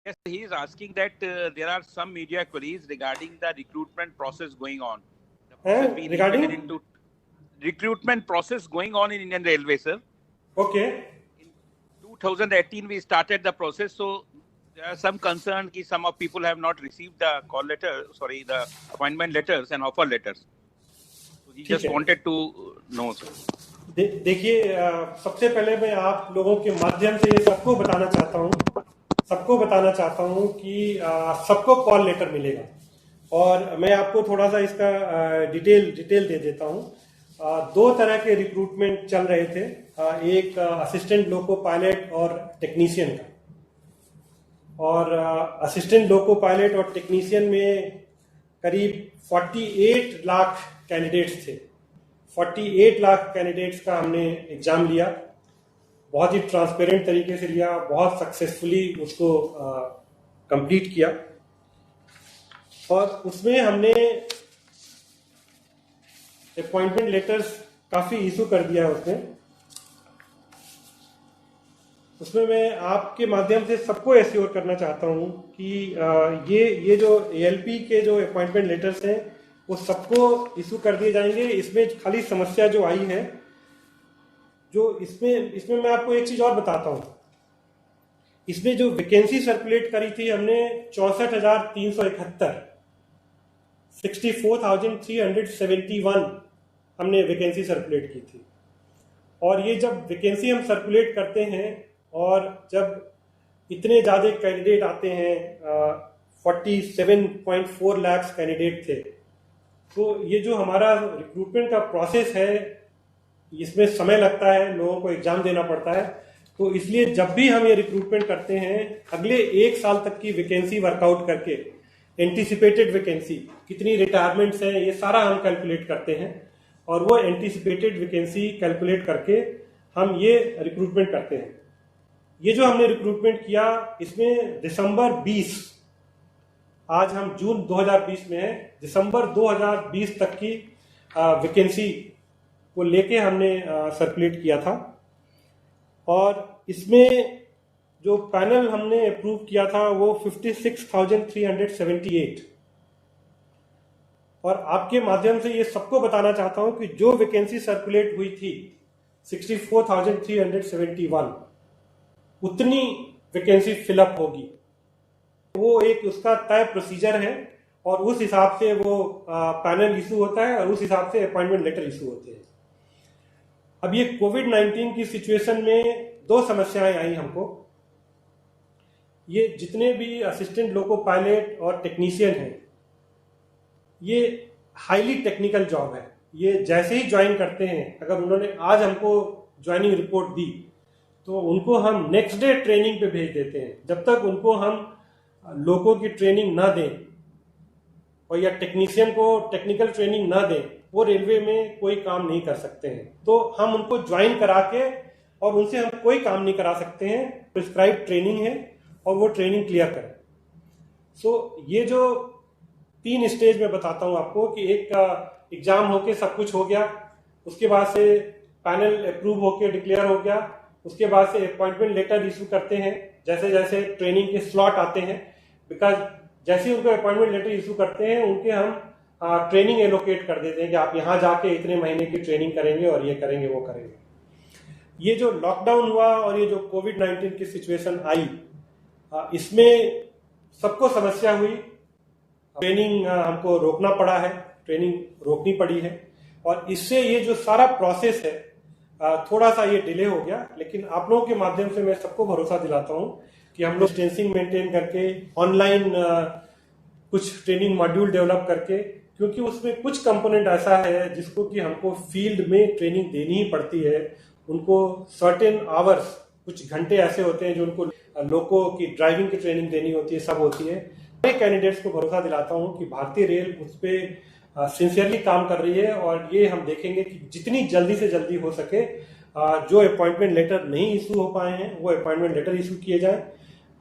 Yes, he is asking that there are some media queries regarding the recruitment process going on. The process being regarding into recruitment process going on in Indian Railway, sir. Okay. In 2018, we started the process, so there are some concern that some of people have not received the the appointment letters and offer letters. So he just wanted to know, sir. देखिए, सबसे पहले मैं आप लोगों के माध्यम से ये सबको बताना चाहता हूँ कि सबको कॉल लेटर मिलेगा। और मैं आपको थोड़ा सा इसका डिटेल दे देता हूँ। दो तरह के रिक्रूटमेंट चल रहे थे, एक असिस्टेंट लोको पायलट और टेक्नीशियन का। और असिस्टेंट लोको पायलट और टेक्नीशियन में करीब 48 लाख कैंडिडेट्स थे। 48 लाख कैंडिडेट्स का हमने एग्जाम लिया, बहुत ही ट्रांसपेरेंट तरीके से लिया, बहुत सक्सेसफुली उसको कंप्लीट किया। और उसमें हमने अपॉइंटमेंट लेटर्स काफी इशू कर दिया है। उसमें मैं आपके माध्यम से सबको एश्योर करना चाहता हूं कि ये जो एएलपी के जो अपॉइंटमेंट लेटर्स हैं वो सबको इशू कर दिए जाएंगे। इसमें खाली समस्या जो आई है, जो इसमें मैं आपको एक चीज और बताता हूं। इसमें जो वैकेंसी सर्कुलेट करी थी हमने 64,371, 64,371 हमने वैकेंसी सर्कुलेट की थी। और ये जब वैकेंसी हम सर्कुलेट करते हैं और जब इतने ज्यादा कैंडिडेट आते हैं, 47.4 लाख कैंडिडेट थे, तो ये जो हमारा रिक्रूटमेंट का प्रोसेस है इसमें समय लगता है, लोगों को एग्जाम देना पड़ता है। तो इसलिए जब भी हम ये रिक्रूटमेंट करते हैं, अगले 1 साल तक की वैकेंसी वर्कआउट करके, एंटीसिपेटेड वैकेंसी कितनी रिटायरमेंट्स हैं ये सारा हम कैलकुलेट करते हैं। और वो एंटीसिपेटेड वैकेंसी कैलकुलेट करके हम ये रिक्रूटमेंट करते हैं। ये जो हमने रिक्रूटमेंट किया इसमें दिसंबर 20, आज हम जून 2020 में हैं, दिसंबर 2020 तक की वैकेंसी को लेके हमने सर्कुलेट किया था। और इसमें जो पैनल हमने अप्रूव किया था वो 56,378। और आपके माध्यम से ये सबको बताना चाहता हूं कि जो वैकेंसी सर्कुलेट हुई थी 64,371, उतनी वैकेंसी फिलअप होगी। वो एक उसका तय प्रोसीजर है और उस हिसाब से वो पैनल इशू होता है और उस हिसाब से अपॉइंटमेंट लेटर इशू होते हैं। अब ये कोविड-19 की सिचुएशन में 2 समस्याएं आई हमको। ये जितने भी असिस्टेंट लोको पायलट और टेक्नीशियन हैं, ये हाईली टेक्निकल जॉब है। ये जैसे ही ज्वाइन करते हैं, अगर उन्होंने आज हमको ज्वाइनिंग रिपोर्ट दी तो उनको हम नेक्स्ट डे ट्रेनिंग पे भेज देते हैं। जब तक उनको हम लोगों की ट्रेनिंग ना दें और या टेक्नीशियन को टेक्निकल ट्रेनिंग ना दें, वो रेलवे में कोई काम नहीं कर सकते हैं। तो हम उनको ज्वाइन करा के और उनसे हम कोई काम नहीं करा सकते हैं। प्रिस्क्राइब ट्रेनिंग है और वो ट्रेनिंग क्लियर करें। सो ये जो 3 स्टेज में बताता हूं आपको कि एक एग्जाम होके सब कुछ हो गया, उसके बाद से पैनल अप्रूव होके डिक्लेयर हो गया, उसके बाद से अपॉइंटमेंट लेटर इशू करते हैं जैसे जैसे ट्रेनिंग के स्लॉट आते हैं। बिकॉज जैसे ही उनको अपॉइंटमेंट लेटर इशू करते हैं उनके हम ट्रेनिंग एलोकेट कर देते हैं कि आप यहाँ जाके इतने महीने की ट्रेनिंग करेंगे और ये करेंगे वो करेंगे। ये जो लॉकडाउन हुआ और ये जो कोविड-19 की सिचुएशन आई, इसमें सबको समस्या हुई। ट्रेनिंग हमको रोकना पड़ा है, ट्रेनिंग रोकनी पड़ी है और इससे ये जो सारा प्रोसेस है थोड़ा सा ये डिले हो गया। लेकिन आप लोगों के माध्यम से मैं सबको भरोसा दिलाता हूं कि हम लोग डिस्टेंसिंग मेंटेन करके ऑनलाइन कुछ ट्रेनिंग मॉड्यूल डेवलप करके, क्योंकि उसमें कुछ कंपोनेंट ऐसा है जिसको कि हमको फील्ड में ट्रेनिंग देनी ही पड़ती है। उनको सर्टेन आवर्स, कुछ घंटे ऐसे होते हैं जो उनको लोगों की ड्राइविंग की ट्रेनिंग देनी होती है, सब होती है। मैं कैंडिडेट्स को भरोसा दिलाता हूं कि भारतीय रेल उस पर सिंसियरली काम कर रही है और ये हम देखेंगे कि जितनी जल्दी से जल्दी हो सके जो अपॉइंटमेंट लेटर नहीं इशू हो पाए हैं वो अपॉइंटमेंट लेटर इशू किए जाए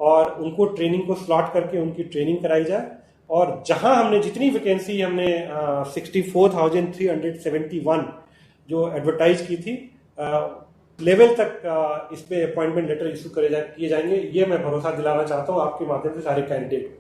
और उनको ट्रेनिंग को स्लॉट करके उनकी ट्रेनिंग कराई जाए। और जहां हमने जितनी वैकेंसी हमने 64,371 जो एडवर्टाइज की थी, लेवल तक इस पे अपॉइंटमेंट लेटर इशू किए जाएंगे, ये मैं भरोसा दिलाना चाहता हूँ आपके माध्यम से सारे कैंडिडेट।